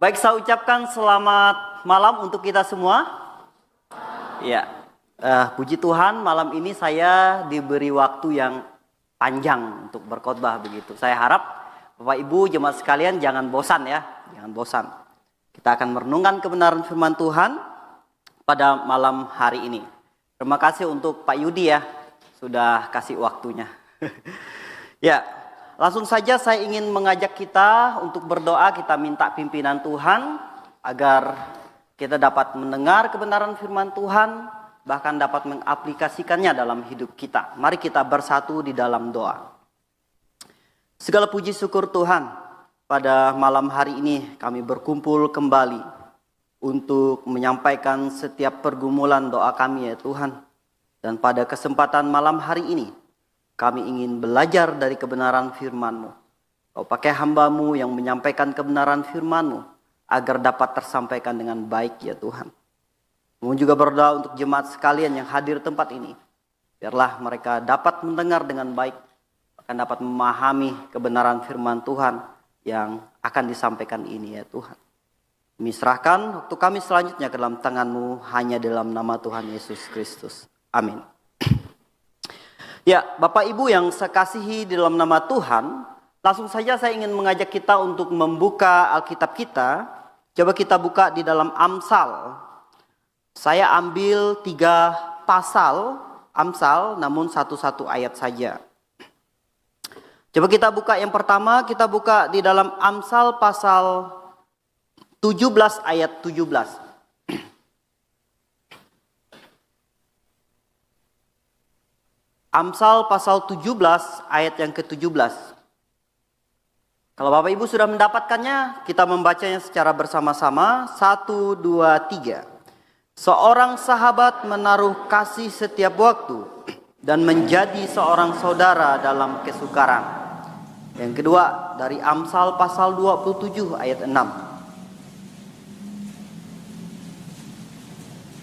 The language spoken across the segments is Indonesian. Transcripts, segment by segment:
Baik, saya ucapkan selamat malam untuk kita semua. Ya, puji Tuhan, malam ini saya diberi waktu yang panjang untuk berkhotbah begitu. Saya harap Bapak Ibu jemaat sekalian jangan bosan ya, jangan bosan. Kita akan merenungkan kebenaran firman Tuhan pada malam hari ini. Terima kasih untuk Pak Yudi ya, sudah kasih waktunya. Ya, langsung saja saya ingin mengajak kita untuk berdoa. Kita minta pimpinan Tuhan agar kita dapat mendengar kebenaran firman Tuhan, bahkan dapat mengaplikasikannya dalam hidup kita. Mari kita bersatu di dalam doa. Segala puji syukur Tuhan, pada malam hari ini kami berkumpul kembali untuk menyampaikan setiap pergumulan doa kami ya Tuhan. Dan pada kesempatan malam hari ini, kami ingin belajar dari kebenaran firman-Mu. Kau pakai hamba-Mu yang menyampaikan kebenaran firman-Mu agar dapat tersampaikan dengan baik ya Tuhan. Kami juga berdoa untuk jemaat sekalian yang hadir tempat ini. Biarlah mereka dapat mendengar dengan baik, akan dapat memahami kebenaran firman Tuhan yang akan disampaikan ini ya Tuhan. Kami serahkan waktu kami selanjutnya ke dalam tangan-Mu hanya dalam nama Tuhan Yesus Kristus. Amin. Ya, Bapak Ibu yang saya kasihi di dalam nama Tuhan, langsung saja saya ingin mengajak kita untuk membuka Alkitab kita. Coba kita buka di dalam Amsal. Saya ambil 3 pasal Amsal, namun satu-satu ayat saja. Coba kita buka yang pertama, kita buka di dalam Amsal pasal 17 ayat 17. Amsal pasal 17 ayat yang ke-17. Kalau Bapak Ibu sudah mendapatkannya, kita membacanya secara bersama-sama. 1, 2, 3. Seorang sahabat menaruh kasih setiap waktu dan menjadi seorang saudara dalam kesukaran. Yang kedua dari Amsal pasal 27 ayat 6.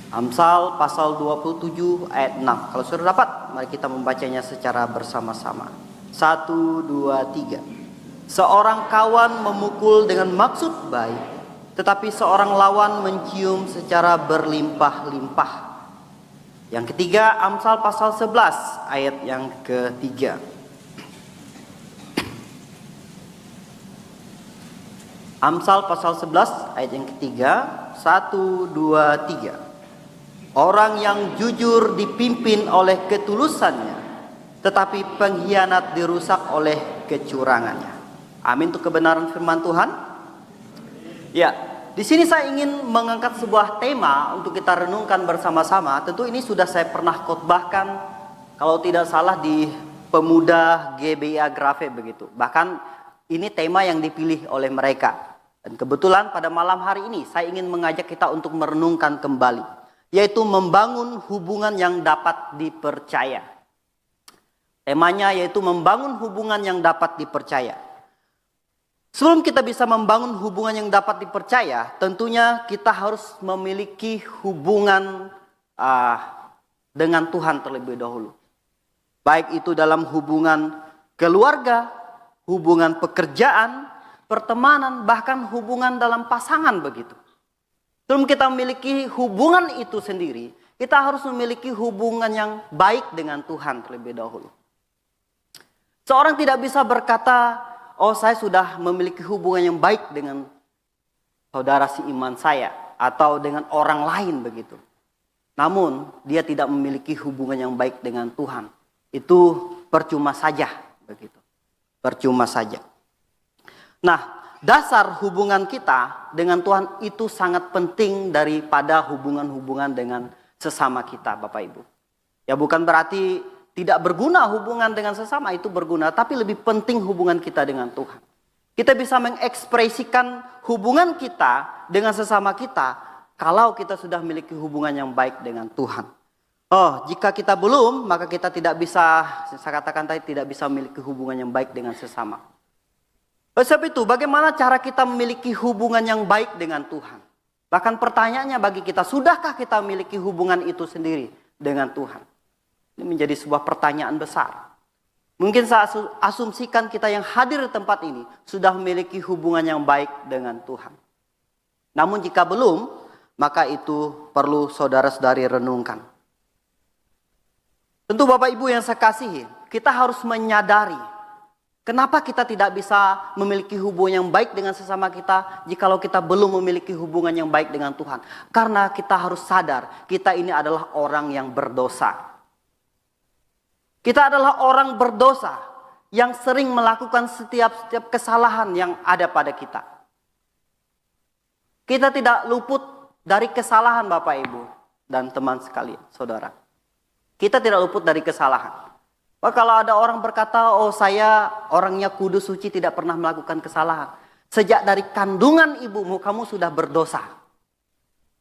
Amsal pasal 27 ayat 6. Kalau sudah dapat, mari kita membacanya secara bersama-sama. 1, 2, 3. Seorang kawan memukul dengan maksud baik, tetapi seorang lawan mencium secara berlimpah-limpah. Yang ketiga, Amsal pasal 11 ayat yang ketiga. Amsal pasal 11 ayat yang ketiga. 1, 2, 3. Orang yang jujur dipimpin oleh ketulusannya, tetapi pengkhianat dirusak oleh kecurangannya. Amin untuk kebenaran firman Tuhan. Ya, di sini saya ingin mengangkat sebuah tema untuk kita renungkan bersama-sama. Tentu ini sudah saya pernah khotbahkan, kalau tidak salah di Pemuda GBI Agrave begitu. Bahkan ini tema yang dipilih oleh mereka. Dan kebetulan pada malam hari ini saya ingin mengajak kita untuk merenungkan kembali, yaitu membangun hubungan yang dapat dipercaya. Temanya yaitu membangun hubungan yang dapat dipercaya. Sebelum kita bisa membangun hubungan yang dapat dipercaya, tentunya kita harus memiliki hubungan dengan Tuhan terlebih dahulu. Baik itu dalam hubungan keluarga, hubungan pekerjaan, pertemanan, bahkan hubungan dalam pasangan begitu. Sebelum kita memiliki hubungan itu sendiri, kita harus memiliki hubungan yang baik dengan Tuhan terlebih dahulu. Seorang tidak bisa berkata, oh saya sudah memiliki hubungan yang baik dengan saudara seiman saya, atau dengan orang lain begitu. Namun dia tidak memiliki hubungan yang baik dengan Tuhan. Itu percuma saja begitu. Percuma saja. Nah, dasar hubungan kita dengan Tuhan itu sangat penting daripada hubungan-hubungan dengan sesama kita, Bapak Ibu. Ya, bukan berarti tidak berguna hubungan dengan sesama, itu berguna, tapi lebih penting hubungan kita dengan Tuhan. Kita bisa mengekspresikan hubungan kita dengan sesama kita kalau kita sudah memiliki hubungan yang baik dengan Tuhan. Oh, jika kita belum, maka kita tidak bisa, saya katakan tadi, tidak bisa memiliki hubungan yang baik dengan sesama. Sebab itu, bagaimana cara kita memiliki hubungan yang baik dengan Tuhan? Bahkan pertanyaannya bagi kita, sudahkah kita memiliki hubungan itu sendiri dengan Tuhan? Ini menjadi sebuah pertanyaan besar. Mungkin saya asumsikan kita yang hadir di tempat ini sudah memiliki hubungan yang baik dengan Tuhan. Namun jika belum, maka itu perlu saudara-saudari renungkan. Tentu Bapak Ibu yang saya kasihi, kita harus menyadari kenapa kita tidak bisa memiliki hubungan yang baik dengan sesama kita jikalau kita belum memiliki hubungan yang baik dengan Tuhan. Karena kita harus sadar, kita ini adalah orang yang berdosa. Kita adalah orang berdosa yang sering melakukan setiap kesalahan yang ada pada kita. Kita tidak luput dari kesalahan Bapak Ibu dan teman sekalian, saudara. Kita tidak luput dari kesalahan. Maka kalau ada orang berkata, oh saya orangnya kudus suci tidak pernah melakukan kesalahan. Sejak dari kandungan ibumu kamu sudah berdosa.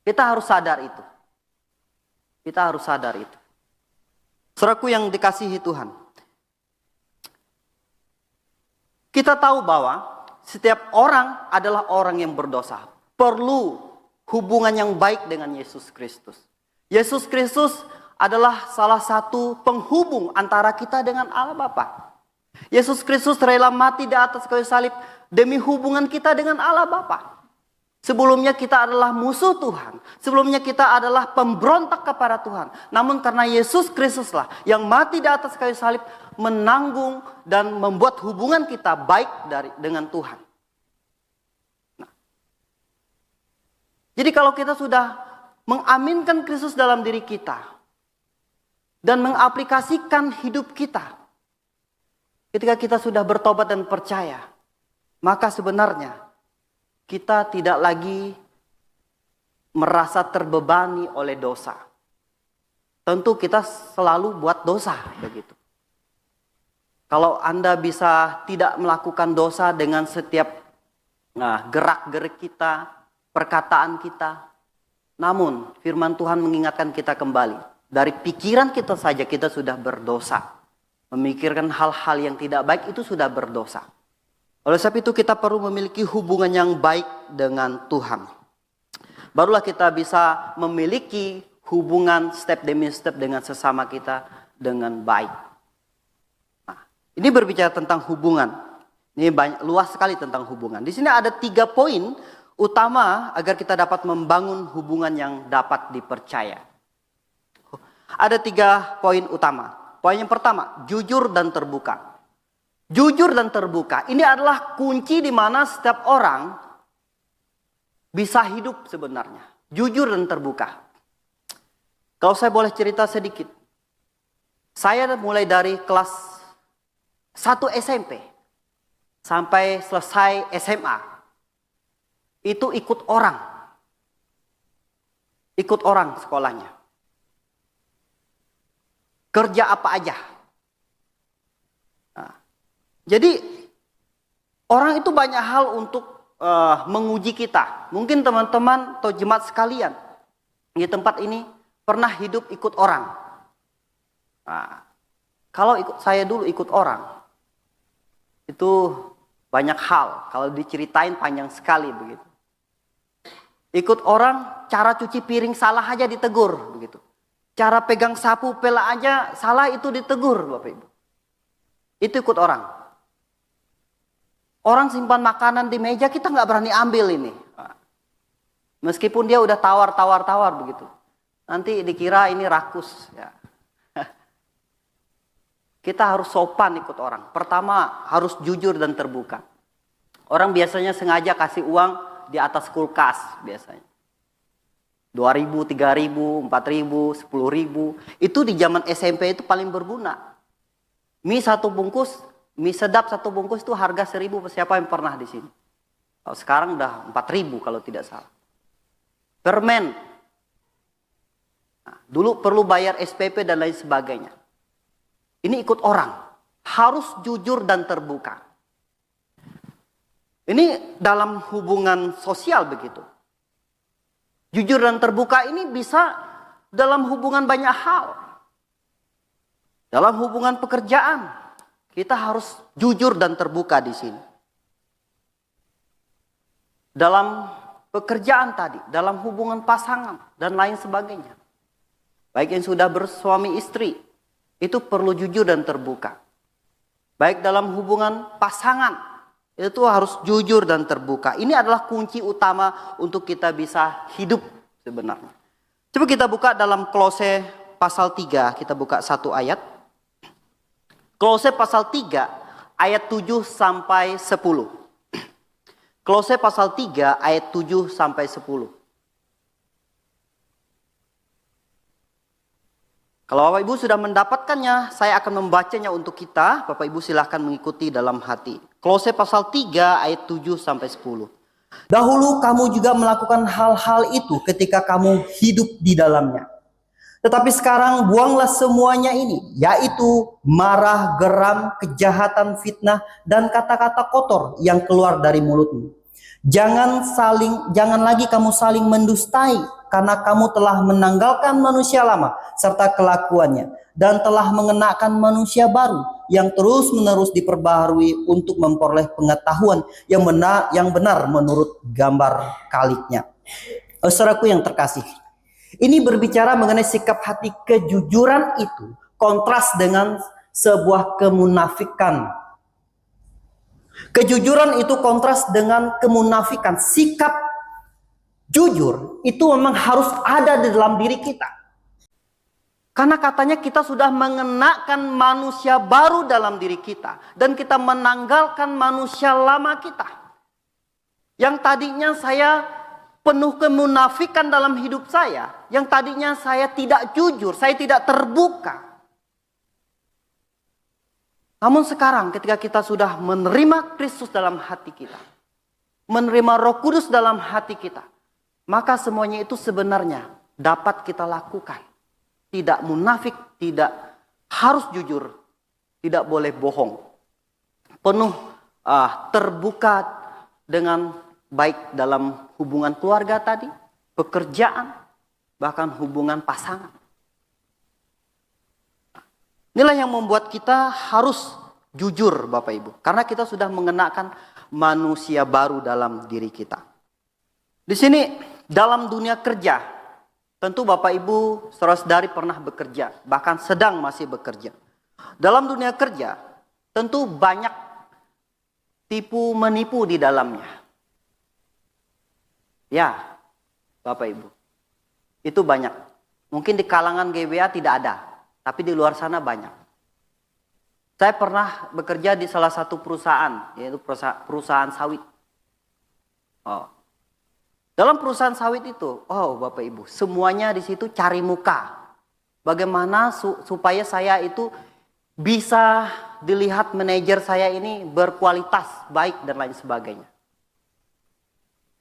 Kita harus sadar itu. Kita harus sadar itu. Saudaraku yang dikasihi Tuhan. Kita tahu bahwa setiap orang adalah orang yang berdosa. Perlu hubungan yang baik dengan Yesus Kristus. Yesus Kristus adalah salah satu penghubung antara kita dengan Allah Bapa. Yesus Kristus rela mati di atas kayu salib demi hubungan kita dengan Allah Bapa. Sebelumnya kita adalah musuh Tuhan. Sebelumnya kita adalah pemberontak kepada Tuhan. Namun karena Yesus Kristuslah yang mati di atas kayu salib menanggung dan membuat hubungan kita baik dengan Tuhan. Nah, jadi kalau kita sudah mengaminkan Kristus dalam diri kita dan mengaplikasikan hidup kita, ketika kita sudah bertobat dan percaya, maka sebenarnya kita tidak lagi merasa terbebani oleh dosa. Tentu kita selalu buat dosa, begitu. Kalau Anda bisa tidak melakukan dosa dengan setiap gerak-gerik kita, perkataan kita, namun firman Tuhan mengingatkan kita kembali. Dari pikiran kita saja kita sudah berdosa. Memikirkan hal-hal yang tidak baik itu sudah berdosa. Oleh sebab itu kita perlu memiliki hubungan yang baik dengan Tuhan. Barulah kita bisa memiliki hubungan step demi step dengan sesama kita dengan baik. Nah, ini berbicara tentang hubungan. Ini luas sekali tentang hubungan. Di sini ada 3 poin utama agar kita dapat membangun hubungan yang dapat dipercaya. Ada 3 poin utama. Poin yang pertama, jujur dan terbuka. Jujur dan terbuka. Ini adalah kunci di mana setiap orang bisa hidup sebenarnya. Jujur dan terbuka. Kalau saya boleh cerita sedikit. Saya mulai dari kelas 1 SMP sampai selesai SMA. Itu ikut orang. Ikut orang sekolahnya. Kerja apa aja. Nah, jadi orang itu banyak hal untuk menguji kita. Mungkin teman-teman atau jemaat sekalian di tempat ini pernah hidup ikut orang. Nah, kalau saya dulu ikut orang, itu banyak hal. Kalau diceritain panjang sekali begitu. Ikut orang, cara cuci piring salah aja ditegur begitu. Cara pegang sapu pela aja salah itu ditegur Bapak Ibu. Itu ikut orang. Orang simpan makanan di meja kita nggak berani ambil ini. Meskipun dia udah tawar begitu. Nanti dikira ini rakus. Ya. Kita harus sopan ikut orang. Pertama harus jujur dan terbuka. Orang biasanya sengaja kasih uang di atas kulkas biasanya. 2.000, 3.000, 4.000, 10.000. Itu di zaman SMP itu paling berguna. Mie sedap satu bungkus itu harga 1.000. Siapa yang pernah di sini? Kalau sekarang udah 4.000 kalau tidak salah. Permen. Nah, dulu perlu bayar SPP dan lain sebagainya. Ini ikut orang. Harus jujur dan terbuka. Ini dalam hubungan sosial begitu. Jujur dan terbuka ini bisa dalam hubungan banyak hal. Dalam hubungan pekerjaan, kita harus jujur dan terbuka di sini. Dalam pekerjaan tadi, dalam hubungan pasangan dan lain sebagainya. Baik yang sudah bersuami istri, itu perlu jujur dan terbuka. Baik dalam hubungan pasangan, Itu harus jujur dan terbuka. Ini adalah kunci utama untuk kita bisa hidup sebenarnya. Coba kita buka dalam Kolose pasal 3, kita buka satu ayat. Kolose pasal 3 ayat 7 sampai 10. Kolose pasal 3 ayat 7 sampai 10. Kalau Bapak Ibu sudah mendapatkannya, saya akan membacanya untuk kita. Bapak Ibu silahkan mengikuti dalam hati. Kolose pasal 3 ayat 7 sampai 10. Dahulu kamu juga melakukan hal-hal itu ketika kamu hidup di dalamnya. Tetapi sekarang buanglah semuanya ini, yaitu marah, geram, kejahatan, fitnah, dan kata-kata kotor yang keluar dari mulutmu. Jangan lagi kamu saling mendustai, karena kamu telah menanggalkan manusia lama serta kelakuannya, dan telah mengenakan manusia baru yang terus-menerus diperbaharui untuk memperoleh pengetahuan yang benar menurut gambar kaliknya. Saudaraku yang terkasih, ini berbicara mengenai sikap hati kejujuran itu kontras dengan sebuah kemunafikan. Kejujuran itu kontras dengan kemunafikan. Sikap jujur itu memang harus ada di dalam diri kita. Karena katanya kita sudah mengenakan manusia baru dalam diri kita. Dan kita menanggalkan manusia lama kita. Yang tadinya saya penuh kemunafikan dalam hidup saya. Yang tadinya saya tidak jujur, saya tidak terbuka. Namun sekarang ketika kita sudah menerima Kristus dalam hati kita, menerima Roh Kudus dalam hati kita, maka semuanya itu sebenarnya dapat kita lakukan. Tidak munafik, tidak harus jujur, tidak boleh bohong. Penuh terbuka dengan baik dalam hubungan keluarga tadi, pekerjaan, bahkan hubungan pasangan. Inilah yang membuat kita harus jujur Bapak Ibu. Karena kita sudah mengenakan manusia baru dalam diri kita. Di sini dalam dunia kerja, tentu Bapak Ibu saudara-saudari pernah bekerja. Bahkan sedang masih bekerja. Dalam dunia kerja, tentu banyak tipu menipu di dalamnya. Ya, Bapak Ibu. Itu banyak. Mungkin di kalangan GBA tidak ada. Tapi di luar sana banyak. Saya pernah bekerja di salah satu perusahaan, yaitu perusahaan sawit. Dalam perusahaan sawit itu, Bapak Ibu, semuanya di situ cari muka. Bagaimana supaya saya itu bisa dilihat manajer saya ini berkualitas baik dan lain sebagainya.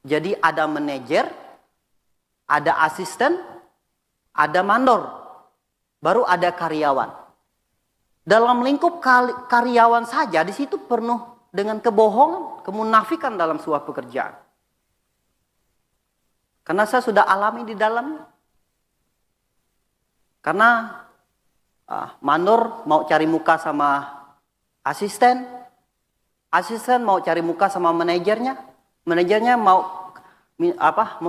Jadi ada manajer, ada asisten, ada mandor. Baru ada karyawan. Dalam lingkup karyawan saja di situ penuh dengan kebohongan, kemunafikan dalam sebuah pekerjaan. Karena saya sudah alami di dalamnya. Karena mandor mau cari muka sama asisten, asisten mau cari muka sama manajernya, manajernya mau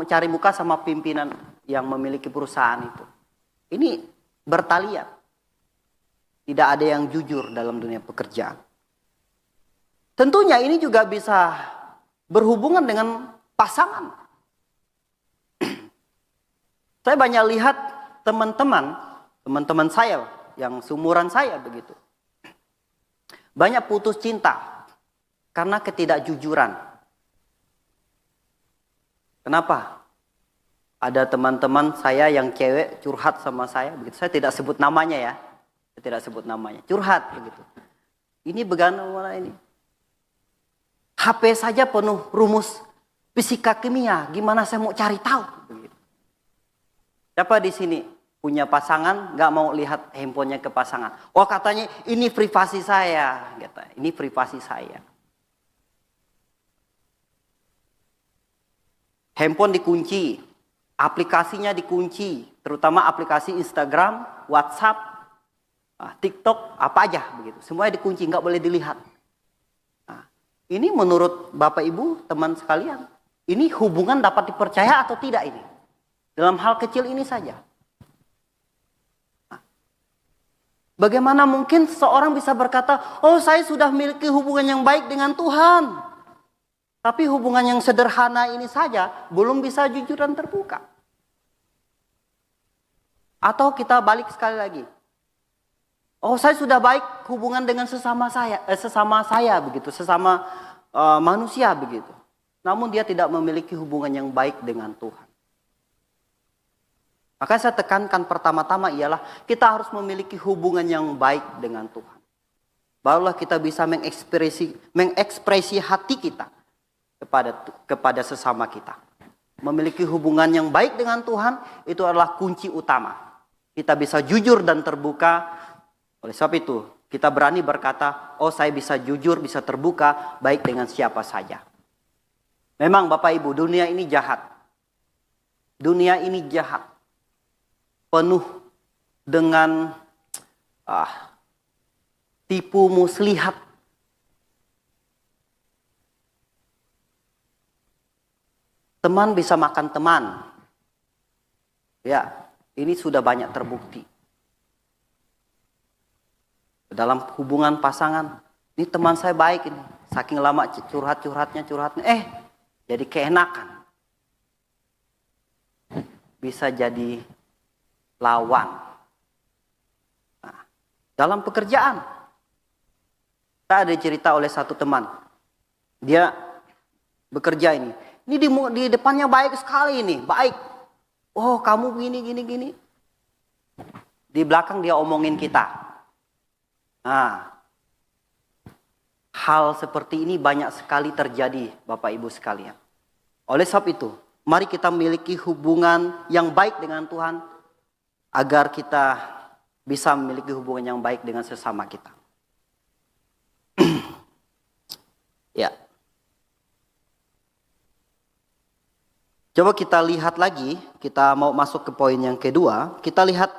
cari muka sama pimpinan yang memiliki perusahaan itu. Ini bertalian. Tidak ada yang jujur dalam dunia pekerjaan. Tentunya ini juga bisa berhubungan dengan pasangan. Saya banyak lihat teman-teman saya yang seumuran saya begitu. Banyak putus cinta karena ketidakjujuran. Kenapa? Ada teman-teman saya yang cewek curhat sama saya, begitu. Saya tidak sebut namanya ya. Saya tidak sebut namanya. Curhat begitu. Ini bagaimana ini? HP saja penuh rumus fisika kimia. Gimana saya mau cari tahu? Begitu. Siapa di sini punya pasangan nggak mau lihat handphonenya ke pasangan? Oh katanya ini privasi saya. Ini privasi saya. Handphone dikunci. Aplikasinya dikunci, terutama aplikasi Instagram, WhatsApp, TikTok, apa aja begitu. Semuanya dikunci, nggak boleh dilihat. Nah, ini menurut Bapak Ibu, teman sekalian, ini hubungan dapat dipercaya atau tidak ini? Dalam hal kecil ini saja. Nah, bagaimana mungkin seorang bisa berkata, oh saya sudah memiliki hubungan yang baik dengan Tuhan. Tapi hubungan yang sederhana ini saja belum bisa jujur dan terbuka. Atau kita balik sekali lagi. Oh, saya sudah baik hubungan dengan sesama saya begitu, sesama manusia begitu. Namun dia tidak memiliki hubungan yang baik dengan Tuhan. Maka saya tekankan pertama-tama ialah kita harus memiliki hubungan yang baik dengan Tuhan. Barulah kita bisa mengekspresi hati kita kepada sesama kita. Memiliki hubungan yang baik dengan Tuhan itu adalah kunci utama. Kita bisa jujur dan terbuka. Oleh sebab itu, kita berani berkata, oh saya bisa jujur, bisa terbuka, baik dengan siapa saja. Memang Bapak Ibu, dunia ini jahat. Dunia ini jahat. Penuh dengan tipu muslihat. Teman bisa makan teman. Ya, ini sudah banyak terbukti. Dalam hubungan pasangan, ini teman saya baik ini. Saking lama curhatnya. Jadi keenakan. Bisa jadi lawan. Nah, dalam pekerjaan, saya ada cerita oleh satu teman. Dia bekerja ini. Ini di depannya baik sekali ini, baik. Oh, kamu gini. Di belakang dia omongin kita. Nah, hal seperti ini banyak sekali terjadi, Bapak Ibu sekalian. Oleh sebab itu, mari kita memiliki hubungan yang baik dengan Tuhan, agar kita bisa memiliki hubungan yang baik dengan sesama kita. Ya. Coba kita lihat lagi, kita mau masuk ke poin yang kedua. Kita lihat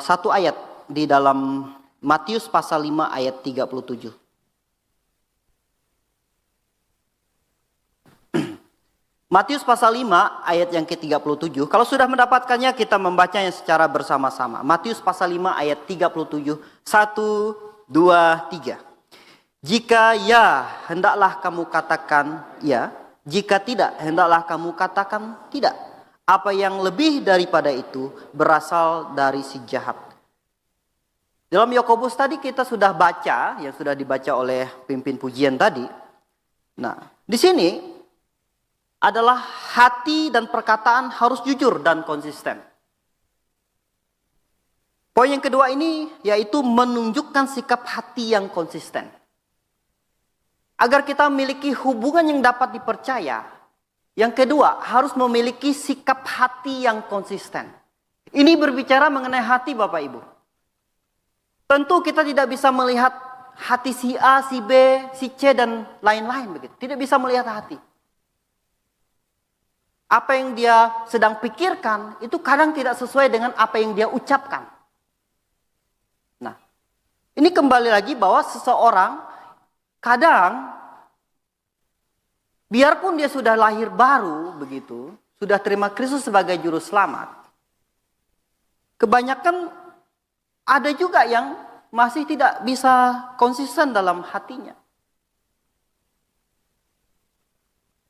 satu ayat di dalam Matius pasal 5 ayat 37. Matius pasal 5 ayat yang ke-37. Kalau sudah mendapatkannya, kita membacanya secara bersama-sama. Matius pasal 5 ayat 37. 1, 2, 3. Jika ya, hendaklah kamu katakan ya. Jika tidak, hendaklah kamu katakan tidak. Apa yang lebih daripada itu berasal dari si jahat. Dalam Yakobus tadi kita sudah baca, yang sudah dibaca oleh pimpin pujian tadi. Nah, di sini adalah hati dan perkataan harus jujur dan konsisten. Poin yang kedua ini yaitu menunjukkan sikap hati yang konsisten. Agar kita memiliki hubungan yang dapat dipercaya, yang kedua harus memiliki sikap hati yang konsisten. Ini berbicara mengenai hati Bapak Ibu. Tentu kita tidak bisa melihat hati si A, si B, si C dan lain-lain begitu. Tidak bisa melihat hati. Apa yang dia sedang pikirkan itu kadang tidak sesuai dengan apa yang dia ucapkan. Nah, ini kembali lagi bahwa seseorang kadang biarpun dia sudah lahir baru begitu, sudah terima Kristus sebagai juru selamat. Kebanyakan ada juga yang masih tidak bisa konsisten dalam hatinya.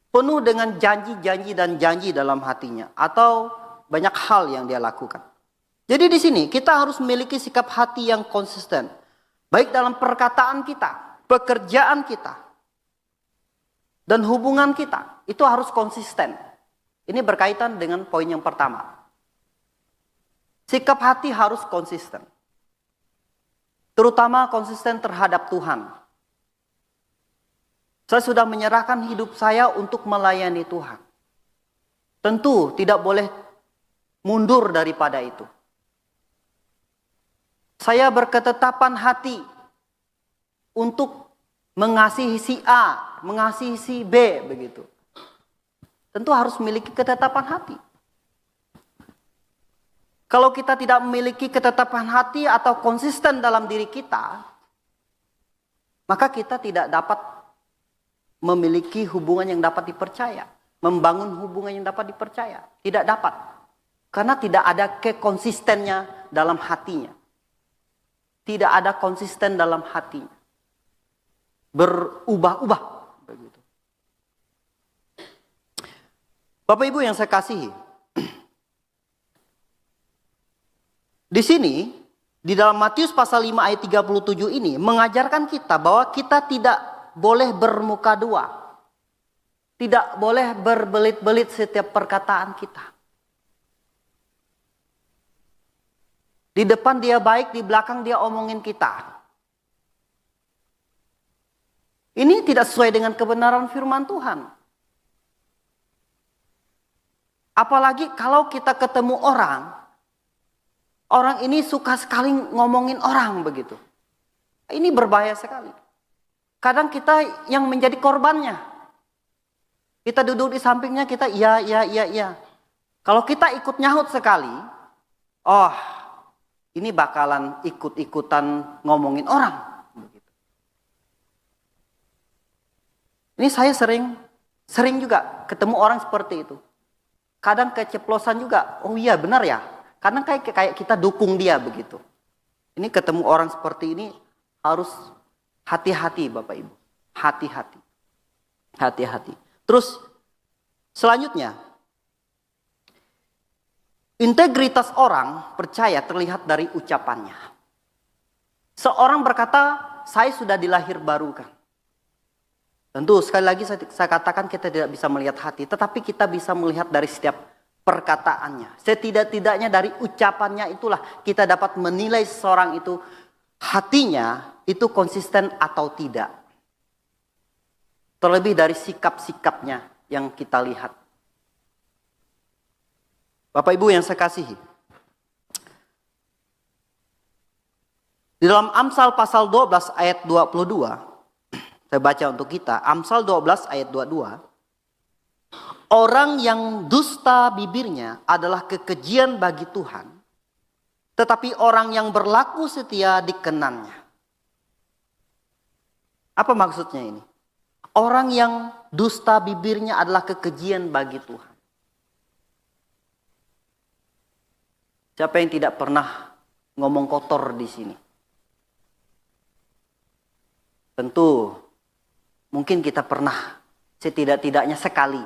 Penuh dengan janji-janji dan janji dalam hatinya. Atau banyak hal yang dia lakukan. Jadi di sini kita harus memiliki sikap hati yang konsisten. Baik dalam perkataan kita, pekerjaan kita, dan hubungan kita. Itu harus konsisten. Ini berkaitan dengan poin yang pertama. Sikap hati harus konsisten. Terutama konsisten terhadap Tuhan. Saya sudah menyerahkan hidup saya untuk melayani Tuhan. Tentu tidak boleh mundur daripada itu. Saya berketetapan hati untuk mengasihi si A, mengasihi si B, begitu. Tentu harus memiliki ketetapan hati. Kalau kita tidak memiliki ketetapan hati atau konsisten dalam diri kita, maka kita tidak dapat memiliki hubungan yang dapat dipercaya. Membangun hubungan yang dapat dipercaya. Tidak dapat. Karena tidak ada kekonsistennya dalam hatinya. Tidak ada konsisten dalam hatinya. Berubah-ubah. Begitu. Bapak Ibu yang saya kasihi, di sini, di dalam Matius pasal 5 ayat 37 ini mengajarkan kita bahwa kita tidak boleh bermuka dua. Tidak boleh berbelit-belit setiap perkataan kita. Di depan dia baik, di belakang dia omongin kita. Ini tidak sesuai dengan kebenaran firman Tuhan. Apalagi kalau kita ketemu orang, orang ini suka sekali ngomongin orang begitu. Ini berbahaya sekali. Kadang kita yang menjadi korbannya. Kita duduk di sampingnya, kita iya. Kalau kita ikut nyahut sekali, oh ini bakalan ikut-ikutan ngomongin orang. Ini saya sering juga ketemu orang seperti itu. Kadang keceplosan juga, oh iya benar ya. Kadang kayak kita dukung dia begitu. Ini ketemu orang seperti ini harus hati-hati Bapak Ibu. Hati-hati. Hati-hati. Terus selanjutnya, integritas orang percaya terlihat dari ucapannya. Seorang berkata, saya sudah dilahir barukan. Tentu sekali lagi saya katakan kita tidak bisa melihat hati, tetapi kita bisa melihat dari setiap perkataannya. Setidak-tidaknya dari ucapannya itulah kita dapat menilai seseorang itu hatinya itu konsisten atau tidak. Terlebih dari sikap-sikapnya yang kita lihat. Bapak Ibu yang saya kasihi. Di dalam Amsal pasal 12 ayat 22, saya baca untuk kita, Amsal 12 ayat 22. Orang yang dusta bibirnya adalah kekejian bagi Tuhan, tetapi orang yang berlaku setia dikenannya. Apa maksudnya ini? Orang yang dusta bibirnya adalah kekejian bagi Tuhan. Siapa yang tidak pernah ngomong kotor di sini? Tentu mungkin kita pernah setidak-tidaknya sekali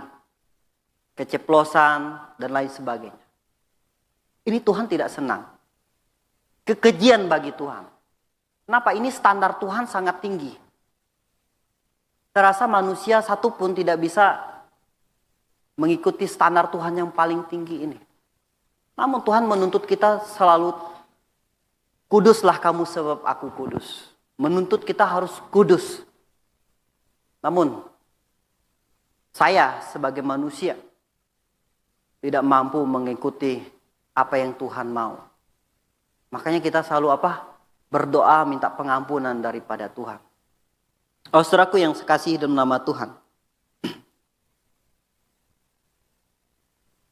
keceplosan dan lain sebagainya. Ini Tuhan tidak senang. Kekejian bagi Tuhan. Kenapa? Ini standar Tuhan sangat tinggi. Terasa manusia satu pun tidak bisa mengikuti standar Tuhan yang paling tinggi ini. Namun Tuhan menuntut kita selalu, kuduslah kamu sebab aku kudus. Menuntut kita harus kudus. Namun, saya sebagai manusia tidak mampu mengikuti apa yang Tuhan mau. Makanya kita selalu berdoa minta pengampunan daripada Tuhan. Oh saudaraku yang sekasihi dalam nama Tuhan.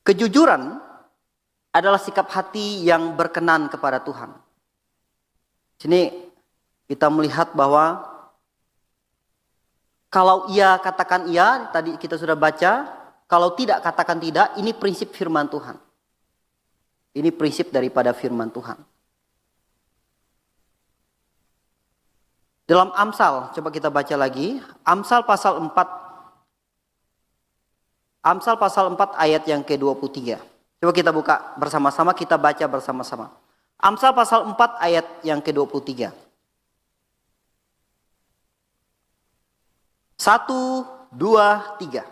Kejujuran adalah sikap hati yang berkenan kepada Tuhan. Sini kita melihat bahwa kalau iya katakan iya, tadi kita sudah baca. Kalau tidak katakan tidak, ini prinsip firman Tuhan. Ini prinsip daripada firman Tuhan. Dalam Amsal, coba kita baca lagi. Amsal pasal 4. Amsal pasal 4 ayat yang ke-23. Coba kita buka bersama-sama, kita baca bersama-sama. Amsal pasal 4 ayat yang ke-23. 1, 2, 3.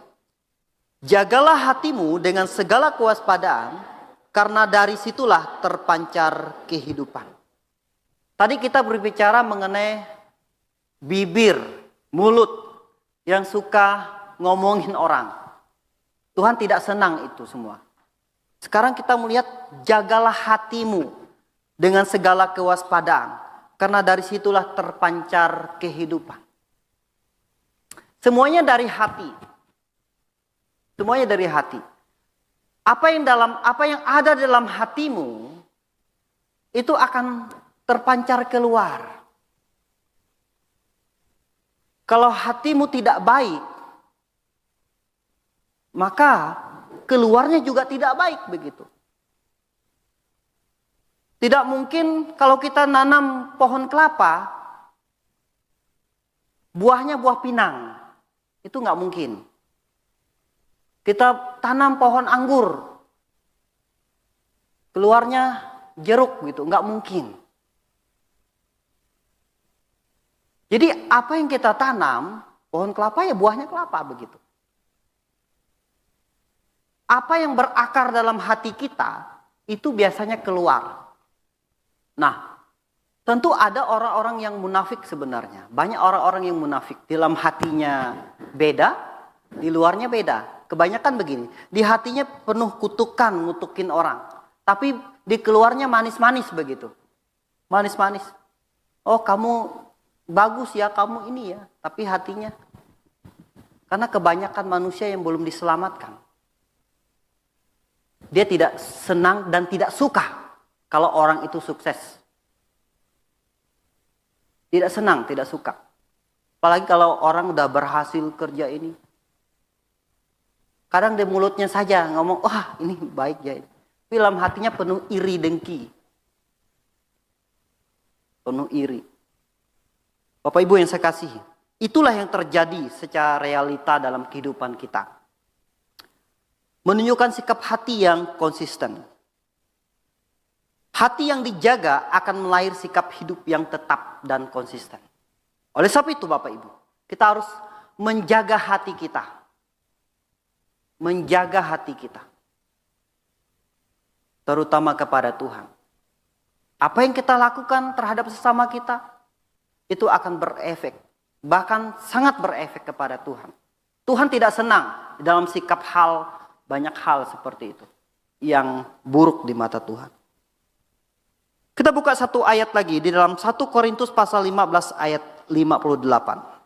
Jagalah hatimu dengan segala kewaspadaan, karena dari situlah terpancar kehidupan. Tadi kita berbicara mengenai bibir, mulut yang suka ngomongin orang. Tuhan tidak senang itu semua. Sekarang kita melihat jagalah hatimu dengan segala kewaspadaan, karena dari situlah terpancar kehidupan. Semuanya dari hati. Semuanya dari hati. Apa yang ada dalam hatimu itu akan terpancar keluar. Kalau hatimu tidak baik, maka keluarnya juga tidak baik begitu. Tidak mungkin kalau kita nanam pohon kelapa, buahnya buah pinang. Itu nggak mungkin. Kita tanam pohon anggur, keluarnya jeruk gitu, nggak mungkin. Jadi apa yang kita tanam, pohon kelapa ya buahnya kelapa begitu. Apa yang berakar dalam hati kita, itu biasanya keluar. Nah, tentu ada orang-orang yang munafik sebenarnya. Banyak orang-orang yang munafik. Dalam hatinya beda, di luarnya beda. Kebanyakan begini, di hatinya penuh kutukan, ngutukin orang. Tapi di keluarnya manis-manis begitu. Manis-manis. Oh kamu bagus ya, kamu ini ya. Tapi hatinya. Karena kebanyakan manusia yang belum diselamatkan. Dia tidak senang dan tidak suka kalau orang itu sukses. Tidak senang, tidak suka. Apalagi kalau orang udah berhasil kerja ini. Kadang di mulutnya saja ngomong, wah ini baik ya. Tapi dalam hatinya penuh iri dengki. Penuh iri. Bapak Ibu yang saya kasihi. Itulah yang terjadi secara realita dalam kehidupan kita. Menunjukkan sikap hati yang konsisten. Hati yang dijaga akan melahir sikap hidup yang tetap dan konsisten. Oleh sebab itu Bapak Ibu, kita harus menjaga hati kita. Menjaga hati kita. Terutama kepada Tuhan. Apa yang kita lakukan terhadap sesama kita, itu akan berefek. Bahkan sangat berefek kepada Tuhan. Tuhan tidak senang dalam sikap banyak hal seperti itu. Yang buruk di mata Tuhan. Kita buka satu ayat lagi di dalam 1 Korintus pasal 15 ayat 58.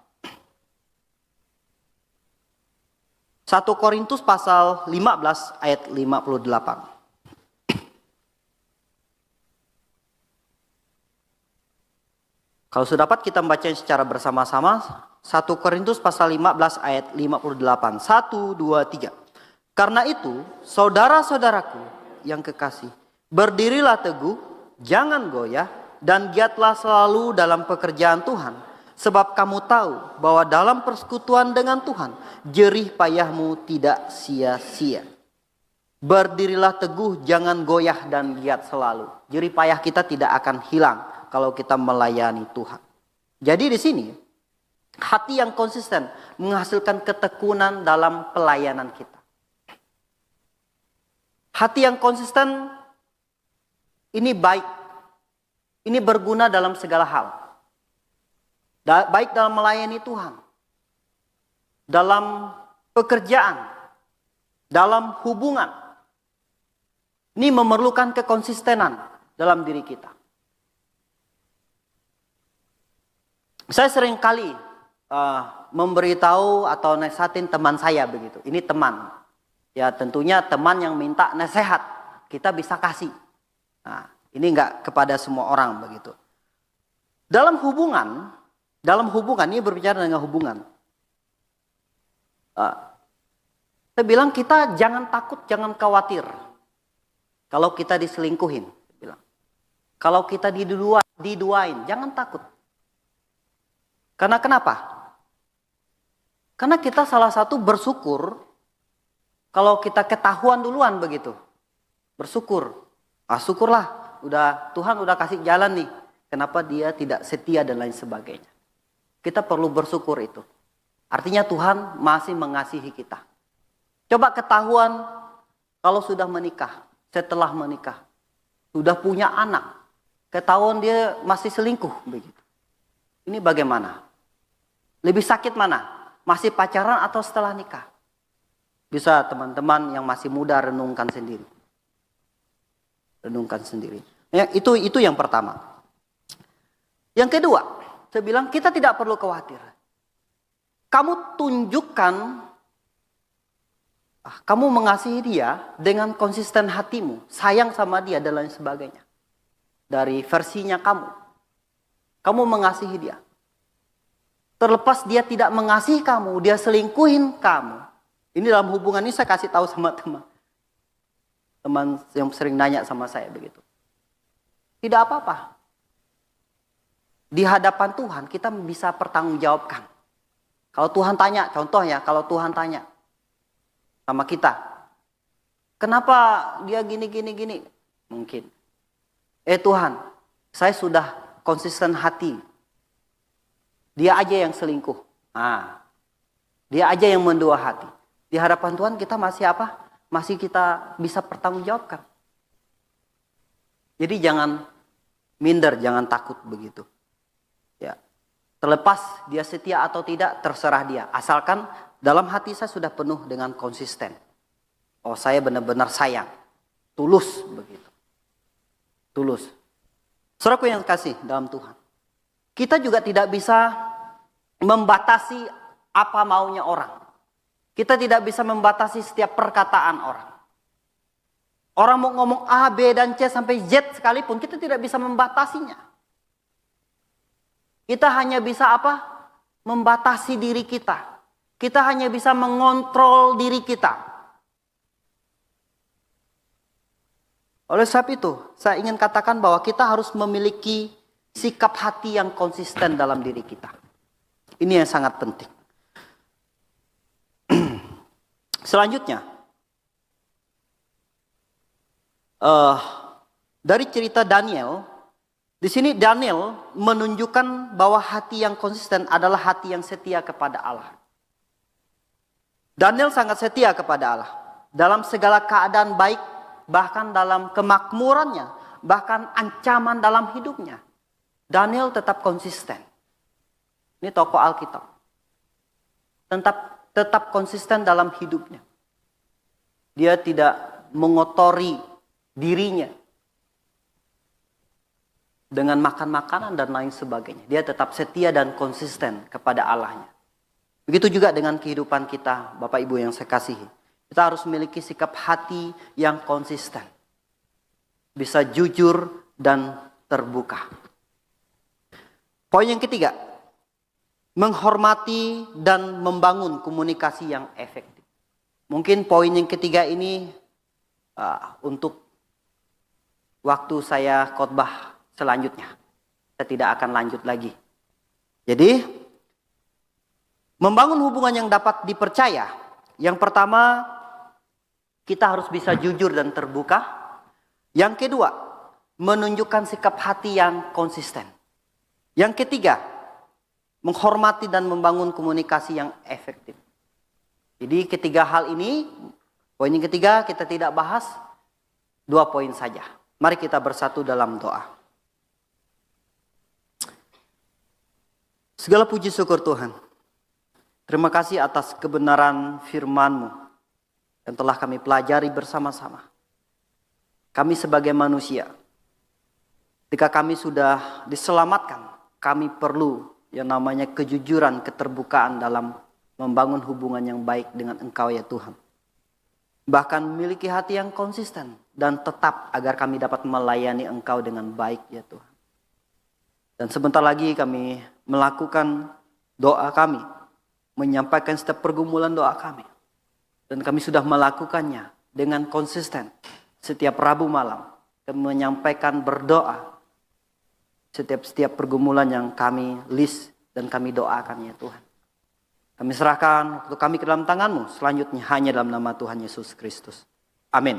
1 Korintus pasal 15 ayat 58. Kalau sudah dapat kita membaca secara bersama-sama. 1 Korintus pasal 15 ayat 58. 1, 2, 3. Karena itu, saudara-saudaraku yang kekasih, berdirilah teguh, jangan goyah, dan giatlah selalu dalam pekerjaan Tuhan. Sebab kamu tahu bahwa dalam persekutuan dengan Tuhan, jerih payahmu tidak sia-sia. Berdirilah teguh, jangan goyah dan giat selalu. Jerih payah kita tidak akan hilang kalau kita melayani Tuhan. Jadi di sini, hati yang konsisten menghasilkan ketekunan dalam pelayanan kita. Hati yang konsisten ini baik. Ini berguna dalam segala hal. Baik dalam melayani Tuhan. Dalam pekerjaan. Dalam hubungan. Ini memerlukan kekonsistenan dalam diri kita. Saya sering kali memberitahu atau nasihatin teman saya begitu. Ini teman. Ya tentunya teman yang minta nasihat. Kita bisa kasih. Nah, ini enggak kepada semua orang begitu. Dalam hubungan ini berbicara dengan hubungan. Saya bilang kita jangan takut, jangan khawatir. Kalau kita diselingkuhin. Kalau kita diduain, jangan takut. Karena kenapa? Karena kita salah satu bersyukur kalau kita ketahuan duluan begitu. Bersyukur. Syukurlah. Tuhan udah kasih jalan nih. Kenapa dia tidak setia dan lain sebagainya. Kita perlu bersyukur itu. Artinya Tuhan masih mengasihi kita. Coba ketahuan kalau sudah menikah. Setelah menikah. Sudah punya anak. Ketahuan dia masih selingkuh begitu. Ini bagaimana? Lebih sakit mana? Masih pacaran atau setelah nikah? Bisa teman-teman yang masih muda renungkan sendiri. Renungkan sendiri. Ya, itu yang pertama. Yang kedua, saya bilang kita tidak perlu khawatir. Kamu tunjukkan, kamu mengasihi dia dengan konsisten hatimu. Sayang sama dia dan lain sebagainya. Dari versinya kamu. Kamu mengasihi dia. Terlepas dia tidak mengasihi kamu, dia selingkuhin kamu. Ini dalam hubungan ini saya kasih tahu sama teman. Teman yang sering nanya sama saya begitu. Tidak apa-apa. Di hadapan Tuhan kita bisa pertanggungjawabkan. Kalau Tuhan tanya, contoh ya, kalau Tuhan tanya. sama kita. Kenapa dia gini. Mungkin. Tuhan, saya sudah konsisten hati. Dia aja yang selingkuh. Dia aja yang mendua hati. Di hadapan Tuhan kita masih apa? Masih kita bisa pertanggungjawabkan. Jadi jangan minder, jangan takut begitu. Ya. Terlepas dia setia atau tidak, terserah dia. Asalkan dalam hati saya sudah penuh dengan konsisten. Oh, saya benar-benar sayang. Tulus begitu. Tulus. Saudaraku yang kasih dalam Tuhan. Kita juga tidak bisa membatasi apa maunya orang. Kita tidak bisa membatasi setiap perkataan orang. Orang mau ngomong A, B, dan C sampai Z sekalipun, kita tidak bisa membatasinya. Kita hanya bisa apa? Membatasi diri kita. Kita hanya bisa mengontrol diri kita. Oleh sebab itu, saya ingin katakan bahwa kita harus memiliki sikap hati yang konsisten dalam diri kita. Ini yang sangat penting. Selanjutnya, dari cerita Daniel, di sini Daniel menunjukkan bahwa hati yang konsisten adalah hati yang setia kepada Allah. Daniel sangat setia kepada Allah dalam segala keadaan baik, bahkan dalam kemakmurannya, bahkan ancaman dalam hidupnya. Daniel tetap konsisten. Ini tokoh Alkitab. Tetap konsisten dalam hidupnya. Dia tidak mengotori dirinya dengan makan makanan dan lain sebagainya. Dia tetap setia dan konsisten kepada Allahnya. Begitu juga dengan kehidupan kita, Bapak Ibu yang saya kasihi. Kita harus memiliki sikap hati yang konsisten. Bisa jujur dan terbuka. Poin yang ketiga, menghormati dan membangun komunikasi yang efektif. Mungkin poin yang ketiga ini untuk waktu saya khotbah selanjutnya. Saya tidak akan lanjut lagi. Jadi, membangun hubungan yang dapat dipercaya. Yang pertama, kita harus bisa jujur dan terbuka. Yang kedua, menunjukkan sikap hati yang konsisten. Yang ketiga, menghormati dan membangun komunikasi yang efektif. Jadi ketiga hal ini, poin yang ketiga kita tidak bahas, 2 poin saja. Mari kita bersatu dalam doa. Segala puji syukur Tuhan. Terima kasih atas kebenaran firman-Mu yang telah kami pelajari bersama-sama. Kami sebagai manusia, ketika kami sudah diselamatkan, kami perlu yang namanya kejujuran, keterbukaan dalam membangun hubungan yang baik dengan Engkau ya Tuhan. Bahkan memiliki hati yang konsisten dan tetap agar kami dapat melayani Engkau dengan baik ya Tuhan. Dan sebentar lagi kami melakukan doa kami, menyampaikan setiap pergumulan doa kami. Dan kami sudah melakukannya dengan konsisten. Setiap Rabu malam kami menyampaikan berdoa. Setiap pergumulan yang kami list dan kami doakan ya Tuhan. Kami serahkan waktu kami ke dalam tangan-Mu. Selanjutnya hanya dalam nama Tuhan Yesus Kristus. Amin.